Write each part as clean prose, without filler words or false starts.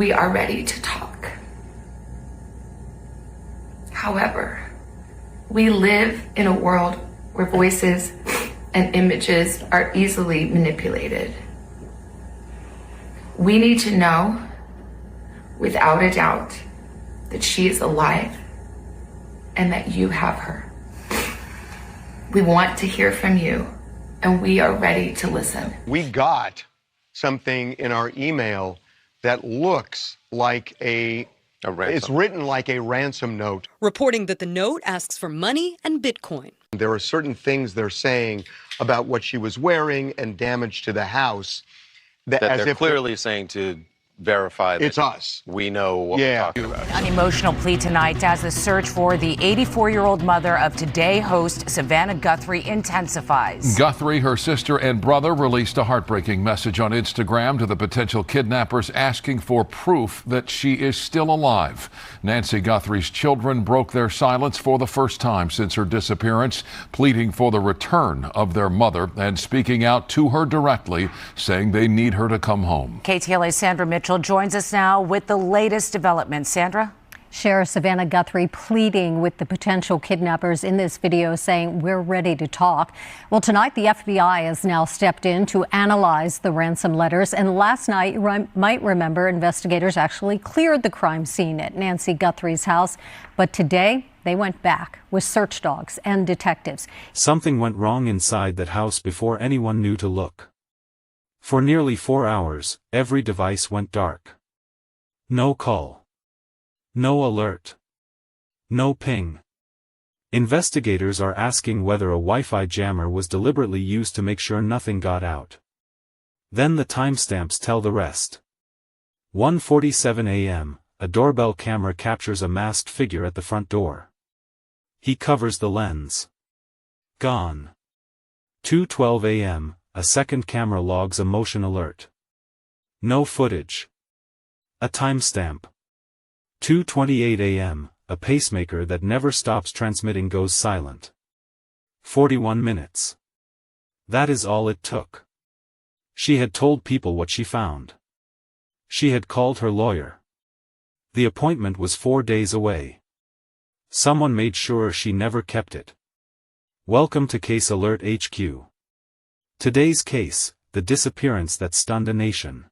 We are ready to talk. However, we live in a world where voices and images are easily manipulated. We need to know, without a doubt, that she is alive and that you have her. We want to hear from you, and we are ready to listen. We got something in our email that looks like it's written like a ransom note. Reporting that the note asks for money and Bitcoin. There are certain things they're saying about what she was wearing and damage to the house that they're clearly saying to verify that it's us. We know what we're talking about. An emotional plea tonight as the search for the 84-year-old mother of Today host Savannah Guthrie intensifies. Guthrie, her sister and brother released a heartbreaking message on Instagram to the potential kidnappers asking for proof that she is still alive. Nancy Guthrie's children broke their silence for the first time since her disappearance, pleading for the return of their mother and speaking out to her directly, saying they need her to come home. KTLA's Sandra Mitchell joins us now with the latest developments. Sandra? Sheriff Savannah Guthrie pleading with the potential kidnappers in this video, saying we're ready to talk. Well, tonight the FBI has now stepped in to analyze the ransom letters. And last night, you might remember, investigators actually cleared the crime scene at Nancy Guthrie's house. But today they went back with search dogs and detectives. Something went wrong inside that house before anyone knew to look. For nearly 4 hours, every device went dark. No call. No alert. No ping. Investigators are asking whether a Wi-Fi jammer was deliberately used to make sure nothing got out. Then the timestamps tell the rest. 1:47 a.m., a doorbell camera captures a masked figure at the front door. He covers the lens. Gone. 2:12 a.m., a second camera logs a motion alert. No footage. A timestamp. 2:28 a.m., a pacemaker that never stops transmitting goes silent. 41 minutes. That is all it took. She had told people what she found. She had called her lawyer. The appointment was 4 days away. Someone made sure she never kept it. Welcome to Case Alert HQ. Today's case, the disappearance that stunned a nation.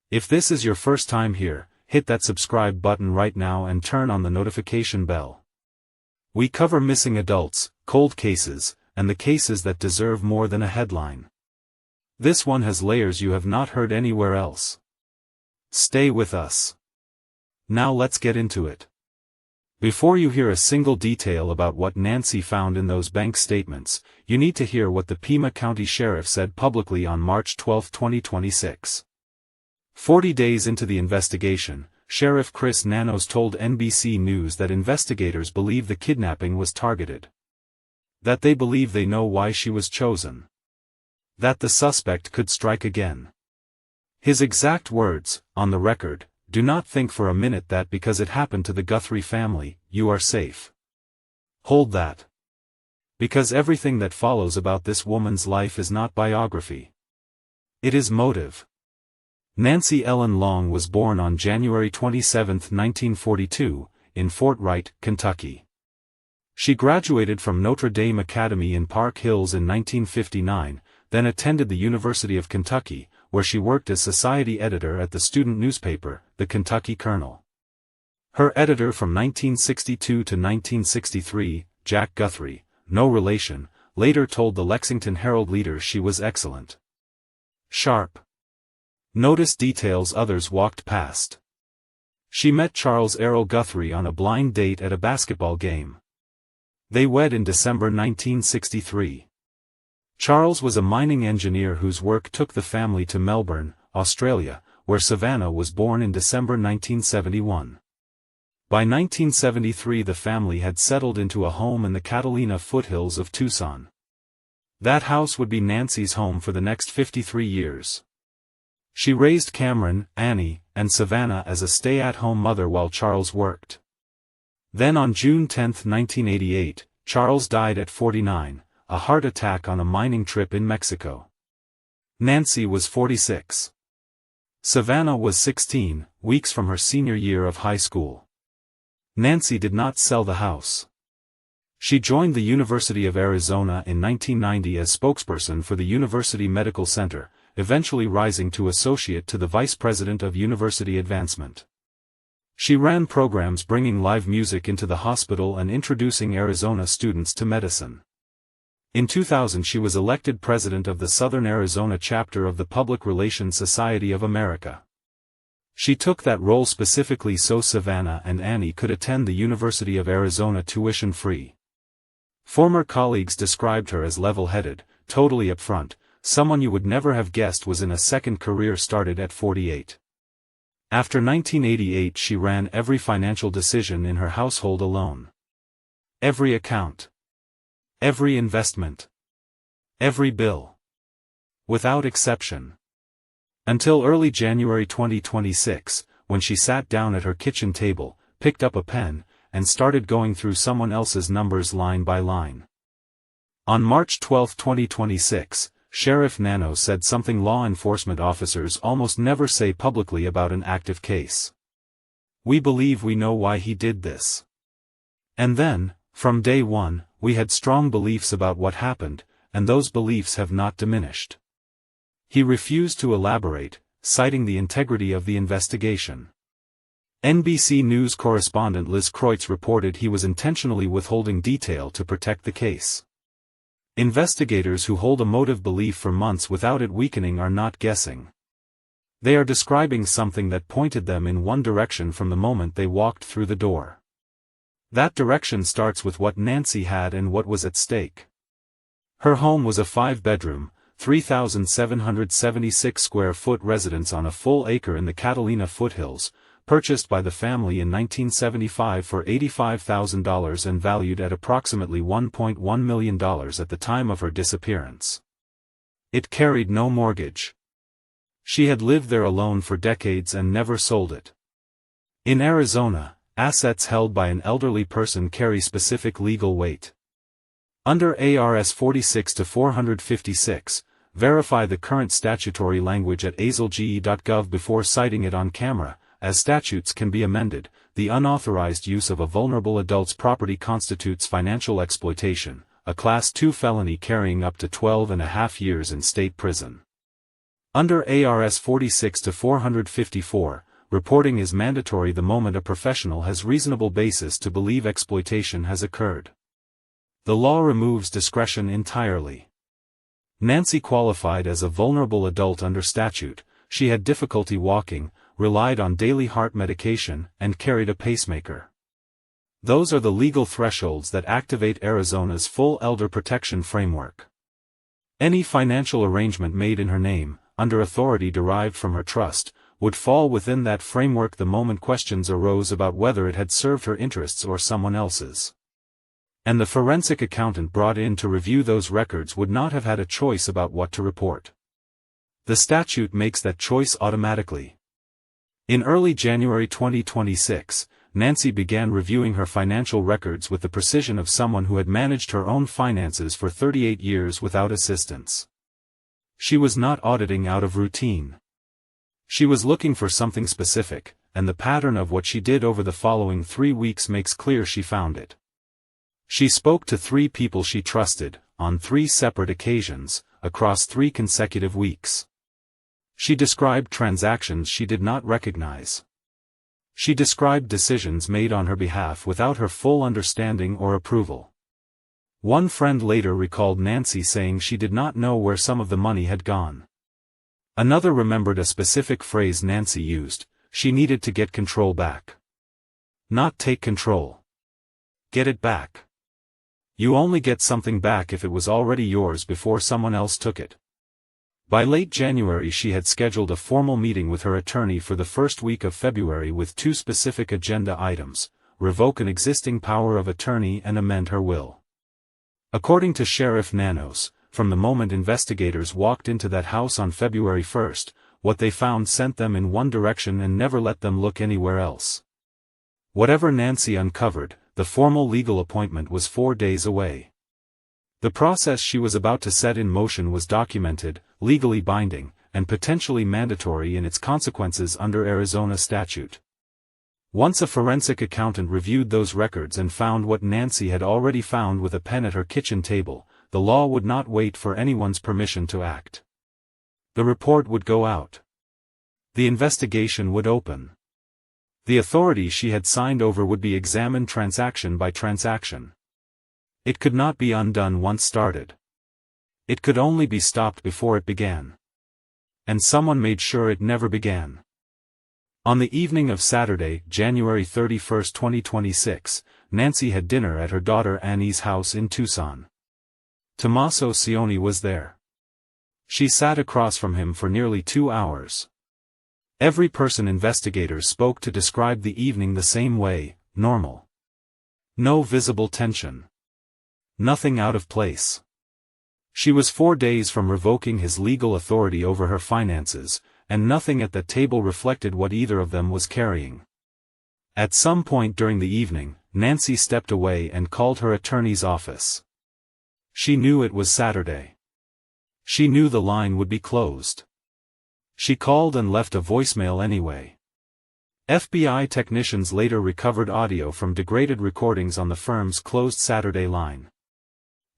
If this is your first time here, hit that subscribe button right now and turn on the notification bell. We cover missing adults, cold cases, and the cases that deserve more than a headline. This one has layers you have not heard anywhere else. Stay with us. Now let's get into it. Before you hear a single detail about what Nancy found in those bank statements, you need to hear what the Pima County Sheriff said publicly on March 12, 2026. 40 days into the investigation, Sheriff Chris Nanos told NBC News that investigators believe the kidnapping was targeted. That they believe they know why she was chosen. That the suspect could strike again. His exact words, on the record, "Do not think for a minute that because it happened to the Guthrie family, you are safe. Hold that. Because everything that follows about this woman's life is not biography. It is motive." Nancy Ellen Long was born on January 27, 1942, in Fort Wright, Kentucky. She graduated from Notre Dame Academy in Park Hills in 1959, then attended the University of Kentucky, where she worked as society editor at the student newspaper, the Kentucky Colonel. Her editor from 1962 to 1963, Jack Guthrie, no relation, later told the Lexington Herald leader she was excellent. Sharp. Notice details others walked past. She met Charles Errol Guthrie on a blind date at a basketball game. They wed in December 1963. Charles was a mining engineer whose work took the family to Melbourne, Australia, where Savannah was born in December 1971. By 1973 the family had settled into a home in the Catalina foothills of Tucson. That house would be Nancy's home for the next 53 years. She raised Cameron, Annie, and Savannah as a stay-at-home mother while Charles worked. Then on June 10, 1988, Charles died at 49, a heart attack on a mining trip in Mexico. Nancy was 46. Savannah was 16, weeks from her senior year of high school. Nancy did not sell the house. She joined the University of Arizona in 1990 as spokesperson for the University Medical Center, eventually rising to associate to the vice president of university advancement. She ran programs bringing live music into the hospital and introducing Arizona students to medicine. In 2000 she was elected president of the Southern Arizona chapter of the Public Relations Society of America. She took that role specifically so Savannah and Annie could attend the University of Arizona tuition-free. Former colleagues described her as level-headed, totally upfront, someone you would never have guessed was in a second career started at 48. After 1988 she ran every financial decision in her household alone. Every account. Every investment. Every bill. Without exception. Until early January 2026, when she sat down at her kitchen table, picked up a pen, and started going through someone else's numbers line by line. On March 12, 2026, Sheriff Nano said something law enforcement officers almost never say publicly about an active case. "We believe we know why he did this." And then, from day one, we had strong beliefs about what happened, and those beliefs have not diminished. He refused to elaborate, citing the integrity of the investigation. NBC News correspondent Liz Kreutz reported he was intentionally withholding detail to protect the case. Investigators who hold a motive belief for months without it weakening are not guessing. They are describing something that pointed them in one direction from the moment they walked through the door. That direction starts with what Nancy had and what was at stake. Her home was a 5-bedroom, 3,776 square foot residence on a full acre in the Catalina foothills, purchased by the family in 1975 for $85,000 and valued at approximately $1.1 million at the time of her disappearance. It carried no mortgage. She had lived there alone for decades and never sold it. In Arizona, assets held by an elderly person carry specific legal weight. Under ARS 46-456, verify the current statutory language at azlge.gov before citing it on camera. As statutes can be amended, the unauthorized use of a vulnerable adult's property constitutes financial exploitation, a Class 2 felony carrying up to 12.5 years in state prison. Under ARS 46-454, reporting is mandatory the moment a professional has reasonable basis to believe exploitation has occurred. The law removes discretion entirely. Nancy qualified as a vulnerable adult under statute. She had difficulty walking, relied on daily heart medication, and carried a pacemaker. Those are the legal thresholds that activate Arizona's full elder protection framework. Any financial arrangement made in her name, under authority derived from her trust, would fall within that framework the moment questions arose about whether it had served her interests or someone else's. And the forensic accountant brought in to review those records would not have had a choice about what to report. The statute makes that choice automatically. In early January 2026, Nancy began reviewing her financial records with the precision of someone who had managed her own finances for 38 years without assistance. She was not auditing out of routine. She was looking for something specific, and the pattern of what she did over the following 3 weeks makes clear she found it. She spoke to 3 people she trusted, on 3 separate occasions, across 3 consecutive weeks. She described transactions she did not recognize. She described decisions made on her behalf without her full understanding or approval. One friend later recalled Nancy saying she did not know where some of the money had gone. Another remembered a specific phrase Nancy used: she needed to get control back. Not take control. Get it back. You only get something back if it was already yours before someone else took it. By late January she had scheduled a formal meeting with her attorney for the first week of February with 2 specific agenda items: revoke an existing power of attorney and amend her will. According to Sheriff Nanos, from the moment investigators walked into that house on February 1st, what they found sent them in one direction and never let them look anywhere else. Whatever Nancy uncovered, the formal legal appointment was 4 days away. The process she was about to set in motion was documented, legally binding, and potentially mandatory in its consequences under Arizona statute. Once a forensic accountant reviewed those records and found what Nancy had already found with a pen at her kitchen table, the law would not wait for anyone's permission to act. The report would go out. The investigation would open. The authority she had signed over would be examined transaction by transaction. It could not be undone once started. It could only be stopped before it began. And someone made sure it never began. On the evening of Saturday, January 31, 2026, Nancy had dinner at her daughter Annie's house in Tucson. Tommaso Cioni was there. She sat across from him for nearly 2 hours. Every person investigators spoke to described the evening the same way, normal. No visible tension. Nothing out of place. She was 4 days from revoking his legal authority over her finances, and nothing at that table reflected what either of them was carrying. At some point during the evening, Nancy stepped away and called her attorney's office. She knew it was Saturday. She knew the line would be closed. She called and left a voicemail anyway. FBI technicians later recovered audio from degraded recordings on the firm's closed Saturday line.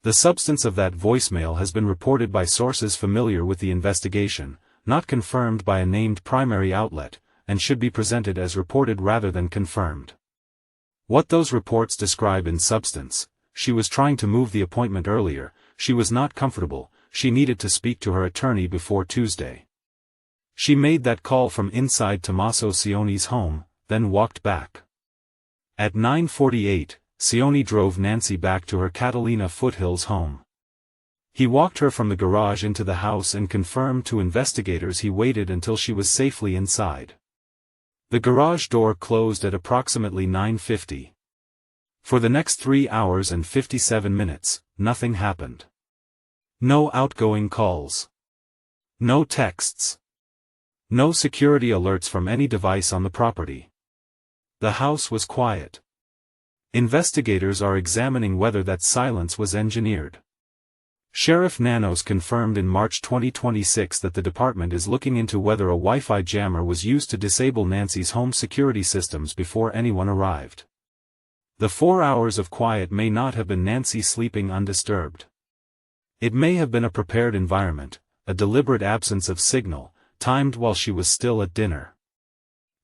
The substance of that voicemail has been reported by sources familiar with the investigation, not confirmed by a named primary outlet, and should be presented as reported rather than confirmed. What those reports describe in substance: she was trying to move the appointment earlier, she was not comfortable, she needed to speak to her attorney before Tuesday. She made that call from inside Tommaso Cioni's home, then walked back. At 9:48, Cioni drove Nancy back to her Catalina Foothills home. He walked her from the garage into the house and confirmed to investigators he waited until she was safely inside. The garage door closed at approximately 9:50. For the next 3 hours and 57 minutes, nothing happened. No outgoing calls. No texts. No security alerts from any device on the property. The house was quiet. Investigators are examining whether that silence was engineered. Sheriff Nanos confirmed in March 2026 that the department is looking into whether a Wi-Fi jammer was used to disable Nancy's home security systems before anyone arrived. The 4 hours of quiet may not have been Nancy sleeping undisturbed. It may have been a prepared environment, a deliberate absence of signal, timed while she was still at dinner.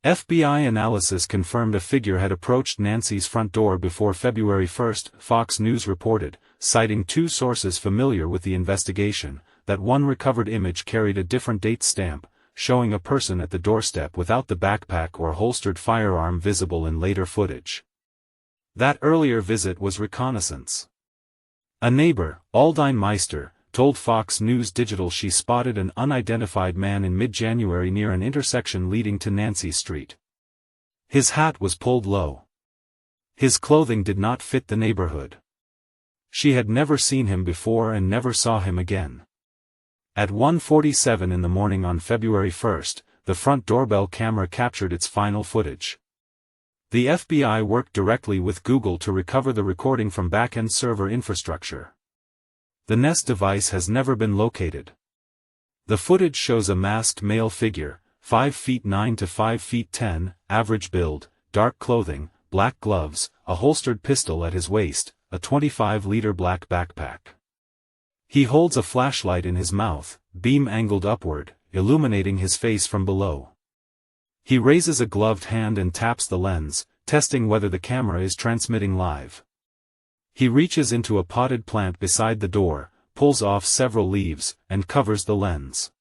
FBI analysis confirmed a figure had approached Nancy's front door before February 1, Fox News reported, citing 2 sources familiar with the investigation, that one recovered image carried a different date stamp, showing a person at the doorstep without the backpack or holstered firearm visible in later footage. That earlier visit was reconnaissance. A neighbor, Aldine Meister, told Fox News Digital she spotted an unidentified man in mid-January near an intersection leading to Nancy Street. His hat was pulled low. His clothing did not fit the neighborhood. She had never seen him before and never saw him again. At 1:47 in the morning on February 1, the front doorbell camera captured its final footage. The FBI worked directly with Google to recover the recording from back-end server infrastructure. The Nest device has never been located. The footage shows a masked male figure, 5 feet 9 to 5 feet 10, average build, dark clothing, black gloves, a holstered pistol at his waist, a 25-liter black backpack. He holds a flashlight in his mouth, beam angled upward, illuminating his face from below. He raises a gloved hand and taps the lens, testing whether the camera is transmitting live. He reaches into a potted plant beside the door, pulls off several leaves, and covers the lens.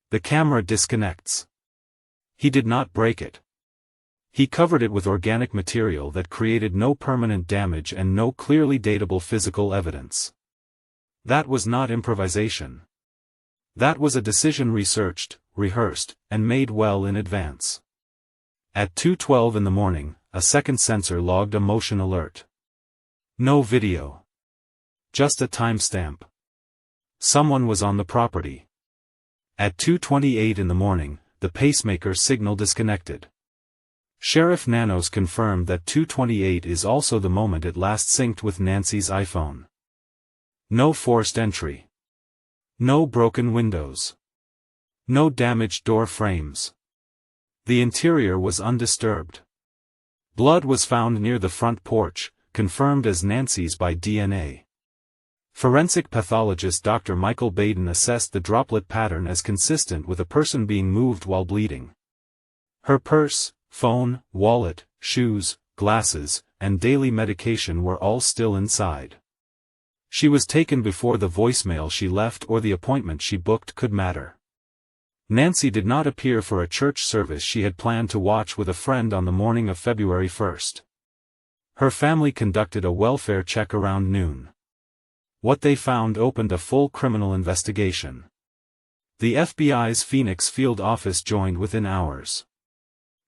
The camera disconnects. He did not break it. He covered it with organic material that created no permanent damage and no clearly datable physical evidence. That was not improvisation. That was a decision researched, rehearsed, and made well in advance. At 2:12 in the morning, a second sensor logged a motion alert. No video. Just a timestamp. Someone was on the property. At 2:28 in the morning, the pacemaker signal disconnected. Sheriff Nanos confirmed that 2:28 is also the moment it last synced with Nancy's iPhone. No forced entry. No broken windows. No damaged door frames. The interior was undisturbed. Blood was found near the front porch, confirmed as Nancy's by DNA. Forensic pathologist Dr. Michael Baden assessed the droplet pattern as consistent with a person being moved while bleeding. Her purse, phone, wallet, shoes, glasses, and daily medication were all still inside. She was taken before the voicemail she left or the appointment she booked could matter. Nancy did not appear for a church service she had planned to watch with a friend on the morning of February 1st. Her family conducted a welfare check around noon. What they found opened a full criminal investigation. The FBI's Phoenix field office joined within hours.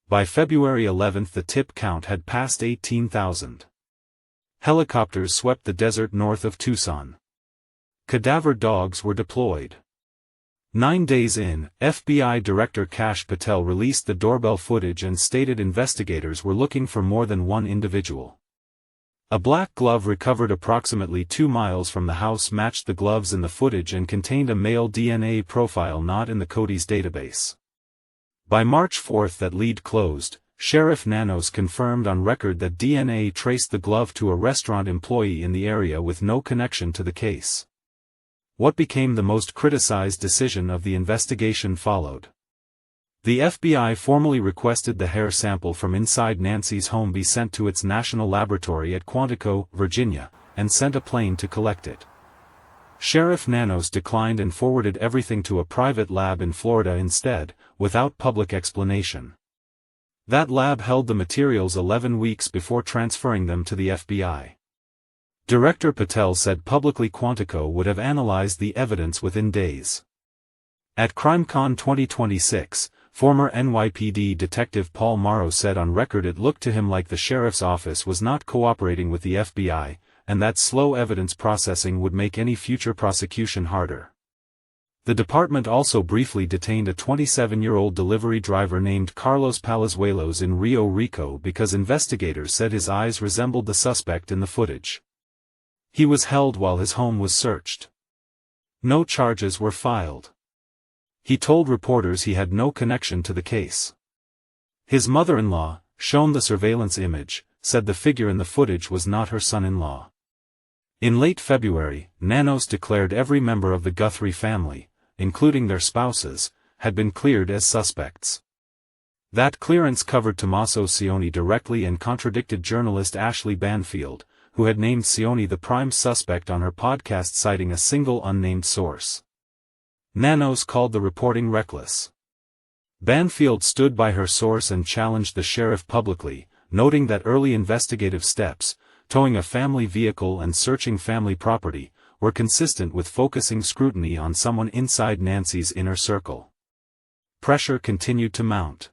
By February 11 the tip count had passed 18,000. Helicopters swept the desert north of Tucson. Cadaver dogs were deployed. 9 days in, FBI Director Kash Patel released the doorbell footage and stated investigators were looking for more than one individual. A black glove recovered approximately 2 miles from the house matched the gloves in the footage and contained a male DNA profile not in the Cody's database. By March 4 that lead closed. Sheriff Nanos confirmed on record that DNA traced the glove to a restaurant employee in the area with no connection to the case. What became the most criticized decision of the investigation followed. The FBI formally requested the hair sample from inside Nancy's home be sent to its national laboratory at Quantico, Virginia, and sent a plane to collect it. Sheriff Nanos declined and forwarded everything to a private lab in Florida instead, without public explanation. That lab held the materials 11 weeks before transferring them to the FBI. Director Patel said publicly Quantico would have analyzed the evidence within days. At CrimeCon 2026, former NYPD Detective Paul Morrow said on record it looked to him like the sheriff's office was not cooperating with the FBI, and that slow evidence processing would make any future prosecution harder. The department also briefly detained a 27-year-old delivery driver named Carlos Palazuelos in Rio Rico because investigators said his eyes resembled the suspect in the footage. He was held while his home was searched. No charges were filed. He told reporters he had no connection to the case. His mother-in-law, shown the surveillance image, said the figure in the footage was not her son-in-law. In late February, Nanos declared every member of the Guthrie family, including their spouses, had been cleared as suspects. That clearance covered Tommaso Cioni directly and contradicted journalist Ashley Banfield, who had named Cioni the prime suspect on her podcast citing a single unnamed source. Nanos called the reporting reckless. Banfield stood by her source and challenged the sheriff publicly, noting that early investigative steps, towing a family vehicle and searching family property, were consistent with focusing scrutiny on someone inside Nancy's inner circle. Pressure continued to mount.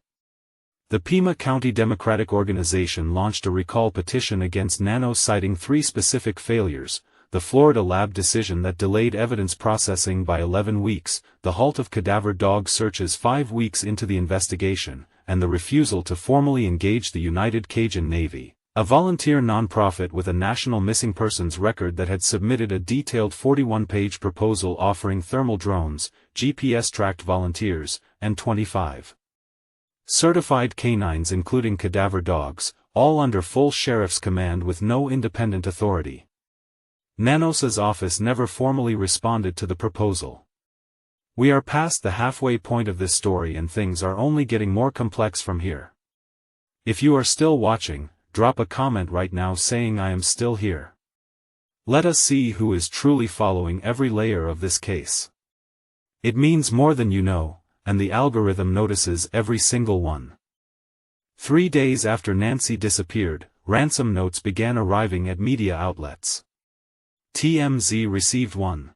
The Pima County Democratic Organization launched a recall petition against Nanos citing 3 specific failures: the Florida lab decision that delayed evidence processing by 11 weeks, the halt of cadaver dog searches 5 weeks into the investigation, and the refusal to formally engage the United Cajun Navy, a volunteer nonprofit with a national missing persons record that had submitted a detailed 41-page proposal offering thermal drones, GPS-tracked volunteers, and 25 certified canines including cadaver dogs, all under full sheriff's command with no independent authority. Nanos's office never formally responded to the proposal. We are past the halfway point of this story and things are only getting more complex from here. If you are still watching, drop a comment right now saying I am still here. Let us see who is truly following every layer of this case. It means more than you know, and the algorithm notices every single one. 3 days after Nancy disappeared, ransom notes began arriving at media outlets. TMZ received one.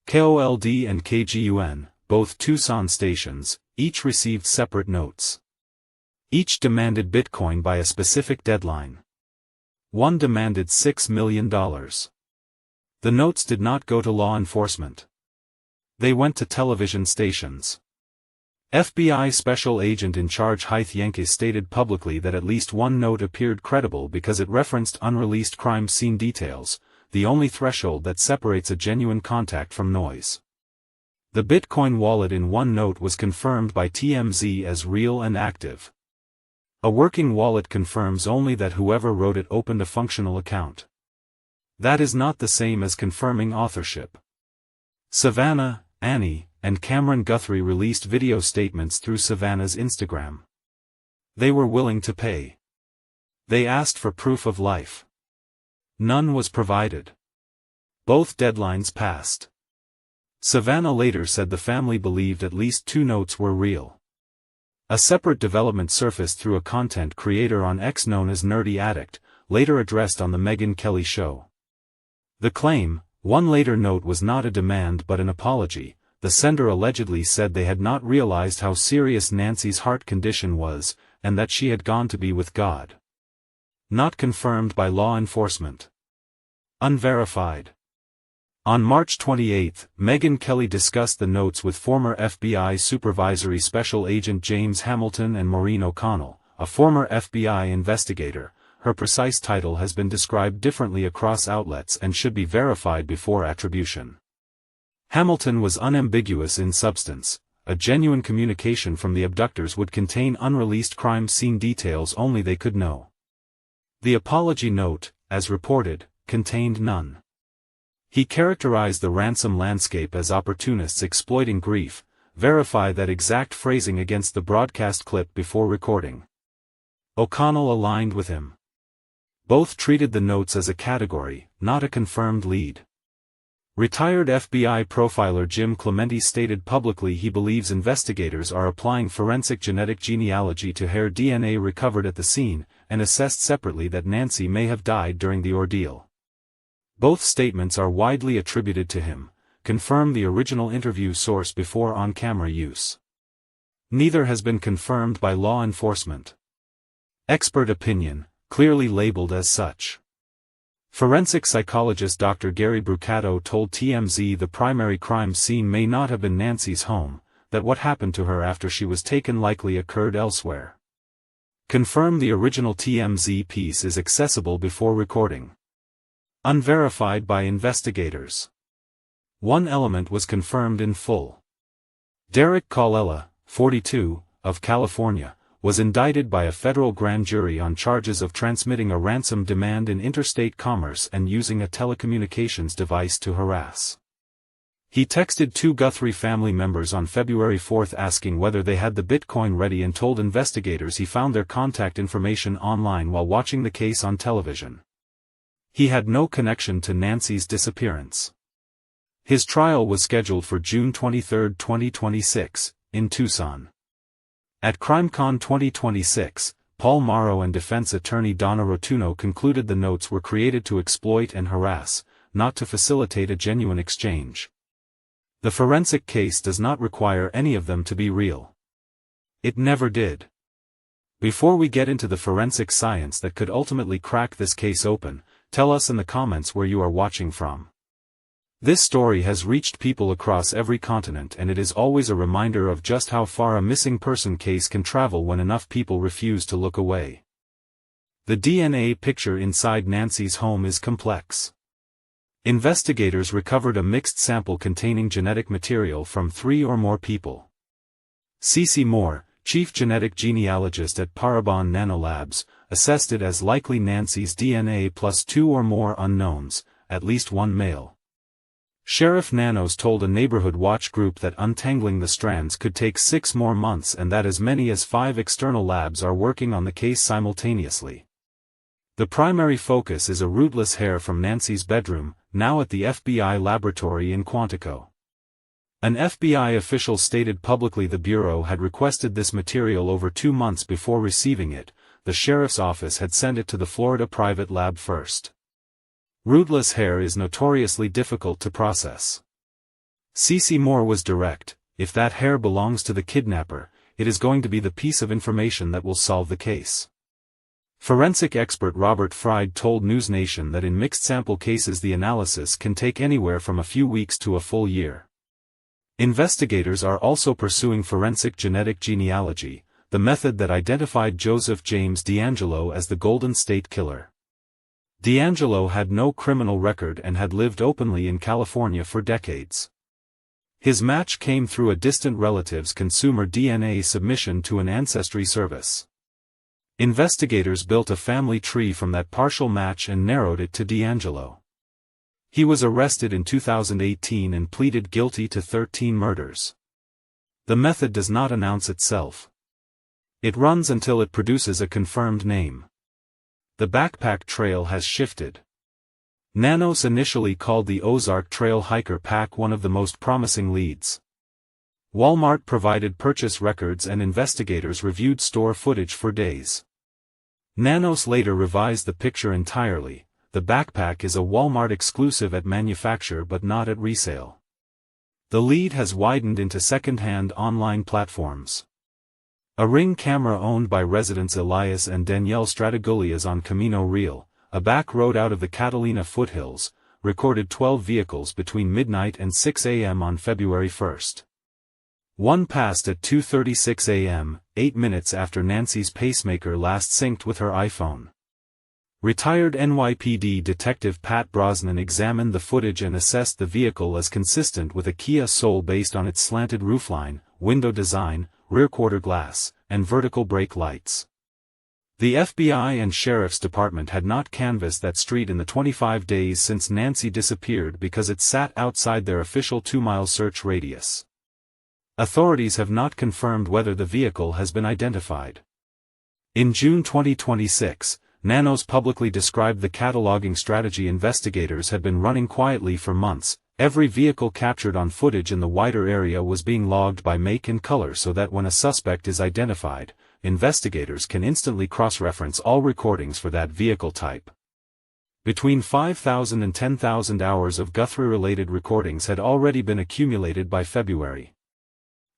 KOLD and KGUN, both Tucson stations, each received separate notes. Each demanded Bitcoin by a specific deadline. One demanded $6 million. The notes did not go to law enforcement. They went to television stations. FBI Special Agent in charge Heath Yenkes stated publicly that at least one note appeared credible because it referenced unreleased crime scene details, the only threshold that separates a genuine contact from noise. The Bitcoin wallet in one note was confirmed by TMZ as real and active. A working wallet confirms only that whoever wrote it opened a functional account. That is not the same as confirming authorship. Savannah, Annie, and Cameron Guthrie released video statements through Savannah's Instagram. They were willing to pay. They asked for proof of life. None was provided. Both deadlines passed. Savannah later said the family believed at least 2 notes were real. A separate development surfaced through a content creator on X known as Nerdy Addict, later addressed on the Megyn Kelly Show. The claim, one later note was not a demand but an apology. The sender allegedly said they had not realized how serious Nancy's heart condition was, and that she had gone to be with God. Not confirmed by law enforcement. Unverified. On March 28, Megyn Kelly discussed the notes with former FBI Supervisory Special Agent James Hamilton and Maureen O'Connell, a former FBI investigator. Her precise title has been described differently across outlets and should be verified before attribution. Hamilton was unambiguous in substance. A genuine communication from the abductors would contain unreleased crime scene details only they could know. The apology note, as reported, contained none. He characterized the ransom landscape as opportunists exploiting grief, verify that exact phrasing against the broadcast clip before recording. O'Connell aligned with him. Both treated the notes as a category, not a confirmed lead. Retired FBI profiler Jim Clementi stated publicly he believes investigators are applying forensic genetic genealogy to hair DNA recovered at the scene, and assessed separately that Nancy may have died during the ordeal. Both statements are widely attributed to him, confirmed the original interview source before on-camera use. Neither has been confirmed by law enforcement. Expert opinion, clearly labeled as such. Forensic psychologist Dr. Gary Brucato told TMZ the primary crime scene may not have been Nancy's home, that what happened to her after she was taken likely occurred elsewhere. Confirmed the original TMZ piece is accessible before recording. Unverified by investigators. One element was confirmed in full. Derek Colella, 42, of California, was indicted by a federal grand jury on charges of transmitting a ransom demand in interstate commerce and using a telecommunications device to harass. He texted 2 Guthrie family members on February 4 asking whether they had the Bitcoin ready and told investigators he found their contact information online while watching the case on television. He had no connection to Nancy's disappearance. His trial was scheduled for June 23, 2026, in Tucson. At CrimeCon 2026, Paul Morrow and defense attorney Donna Rotuno concluded the notes were created to exploit and harass, not to facilitate a genuine exchange. The forensic case does not require any of them to be real. It never did. Before we get into the forensic science that could ultimately crack this case open, tell us in the comments where you are watching from. This story has reached people across every continent, and it is always a reminder of just how far a missing person case can travel when enough people refuse to look away. The DNA picture inside Nancy's home is complex. Investigators recovered a mixed sample containing genetic material from 3 or more people. Cece Moore, chief genetic genealogist at Parabon Nanolabs, assessed it as likely Nancy's DNA plus 2 or more unknowns, at least one male. Sheriff Nanos told a neighborhood watch group that untangling the strands could take 6 more months and that as many as 5 external labs are working on the case simultaneously. The primary focus is a rootless hair from Nancy's bedroom, now at the FBI laboratory in Quantico. An FBI official stated publicly the Bureau had requested this material over 2 months before receiving it. The sheriff's office had sent it to the Florida private lab first. Rootless hair is notoriously difficult to process. Cece Moore was direct: if that hair belongs to the kidnapper, it is going to be the piece of information that will solve the case. Forensic expert Robert Fried told NewsNation that in mixed sample cases the analysis can take anywhere from a few weeks to a full year. Investigators are also pursuing forensic genetic genealogy, the method that identified Joseph James DeAngelo as the Golden State Killer. DeAngelo had no criminal record and had lived openly in California for decades. His match came through a distant relative's consumer DNA submission to an ancestry service. Investigators built a family tree from that partial match and narrowed it to D'Angelo. He was arrested in 2018 and pleaded guilty to 13 murders. The method does not announce itself. It runs until it produces a confirmed name. The backpack trail has shifted. Nanos initially called the Ozark Trail hiker pack one of the most promising leads. Walmart provided purchase records and investigators reviewed store footage for days. Nanos later revised the picture entirely. The backpack is a Walmart exclusive at manufacture but not at resale. The lead has widened into second-hand online platforms. A Ring camera owned by residents Elias and Danielle Stratigoullias on Camino Real, a back road out of the Catalina foothills, recorded 12 vehicles between midnight and 6 a.m. on February 1. One passed at 2:36 a.m., 8 minutes after Nancy's pacemaker last synced with her iPhone. Retired NYPD Detective Pat Brosnan examined the footage and assessed the vehicle as consistent with a Kia Soul based on its slanted roofline, window design, rear quarter glass, and vertical brake lights. The FBI and Sheriff's Department had not canvassed that street in the 25 days since Nancy disappeared because it sat outside their official 2-mile search radius. Authorities have not confirmed whether the vehicle has been identified. In June 2026, Nanos publicly described the cataloging strategy investigators had been running quietly for months. Every vehicle captured on footage in the wider area was being logged by make and color so that when a suspect is identified, investigators can instantly cross-reference all recordings for that vehicle type. Between 5,000 and 10,000 hours of Guthrie-related recordings had already been accumulated by February.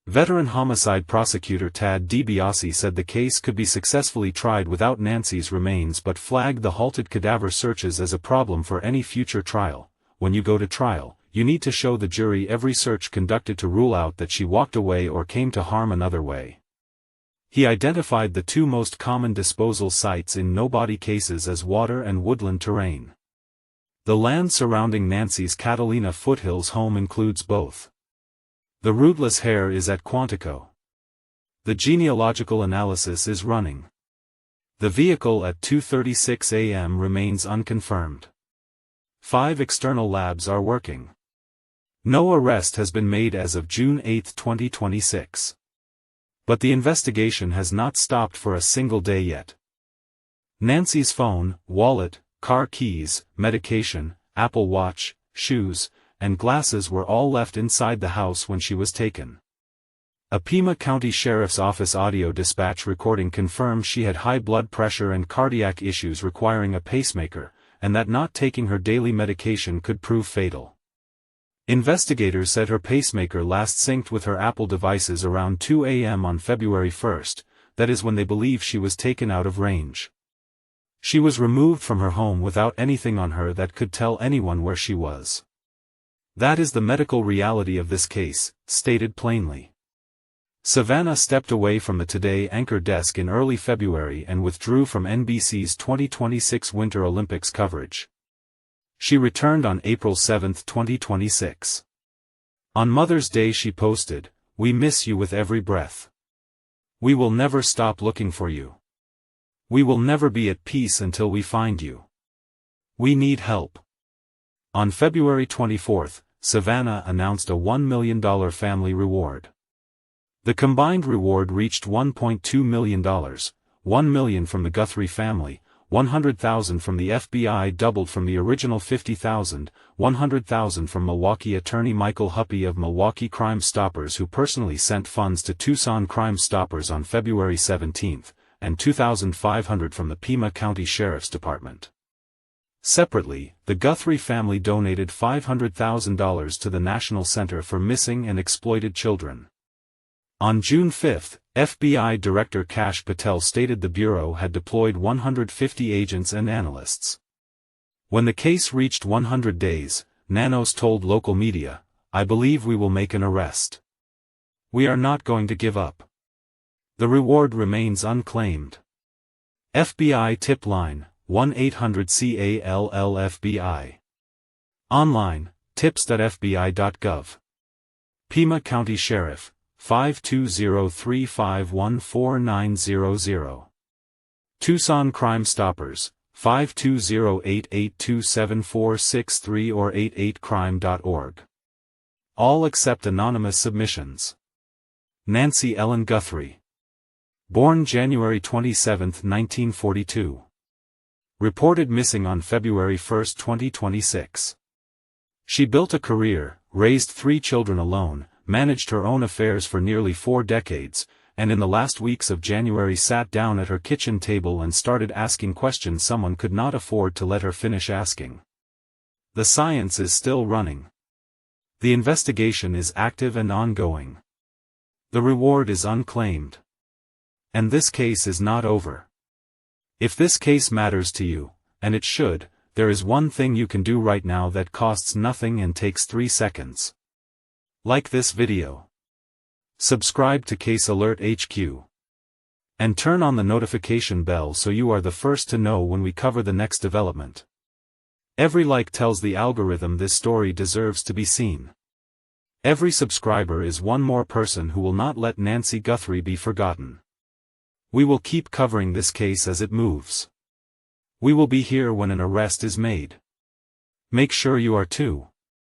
Veteran homicide prosecutor Tad DiBiase said the case could be successfully tried without Nancy's remains but flagged the halted cadaver searches as a problem for any future trial. When you go to trial, you need to show the jury every search conducted to rule out that she walked away or came to harm another way. He identified the two most common disposal sites in no-body cases as water and woodland terrain. The land surrounding Nancy's Catalina foothills home includes both. The rootless hair is at Quantico. The genealogical analysis is running. The vehicle at 2:36 a.m. remains unconfirmed. 5 external labs are working. No arrest has been made as of June 8, 2026. But the investigation has not stopped for a single day yet. Nancy's phone, wallet, car keys, medication, Apple Watch, shoes, and glasses were all left inside the house when she was taken. A Pima County Sheriff's Office audio dispatch recording confirmed she had high blood pressure and cardiac issues requiring a pacemaker, and that not taking her daily medication could prove fatal. Investigators said her pacemaker last synced with her Apple devices around 2 a.m. on February 1, that is when they believe she was taken out of range. She was removed from her home without anything on her that could tell anyone where she was. That is the medical reality of this case, stated plainly. Savannah stepped away from the Today anchor desk in early February and withdrew from NBC's 2026 Winter Olympics coverage. She returned on April 7, 2026. On Mother's Day she posted, "We miss you with every breath. We will never stop looking for you. We will never be at peace until we find you. We need help." On February 24, Savannah announced a $1 million family reward. The combined reward reached $1.2 million, $1 million from the Guthrie family, $100,000 from the FBI, doubled from the original $50,000, $100,000 from Milwaukee attorney Michael Huppy of Milwaukee Crime Stoppers, who personally sent funds to Tucson Crime Stoppers on February 17, and $2,500 from the Pima County Sheriff's Department. Separately, the Guthrie family donated $500,000 to the National Center for Missing and Exploited Children. On June 5, FBI Director Kash Patel stated the Bureau had deployed 150 agents and analysts. When the case reached 100 days, Nanos told local media, "I believe we will make an arrest. We are not going to give up." The reward remains unclaimed. FBI tip line, 1-800-CALL-FBI. Online, tips.fbi.gov. Pima County Sheriff, 520-351-4900. Tucson Crime Stoppers, 520-882-7463 or 88crime.org. All accept anonymous submissions. Nancy Ellen Guthrie. Born January 27, 1942. Reported missing on February 1, 2026. She built a career, raised 3 children alone, managed her own affairs for nearly 4 decades, and in the last weeks of January sat down at her kitchen table and started asking questions someone could not afford to let her finish asking. The science is still running. The investigation is active and ongoing. The reward is unclaimed. And this case is not over. If this case matters to you, and it should, there is one thing you can do right now that costs nothing and takes 3 seconds. Like this video. Subscribe to Case Alert HQ. And turn on the notification bell so you are the first to know when we cover the next development. Every like tells the algorithm this story deserves to be seen. Every subscriber is one more person who will not let Nancy Guthrie be forgotten. We will keep covering this case as it moves. We will be here when an arrest is made. Make sure you are too.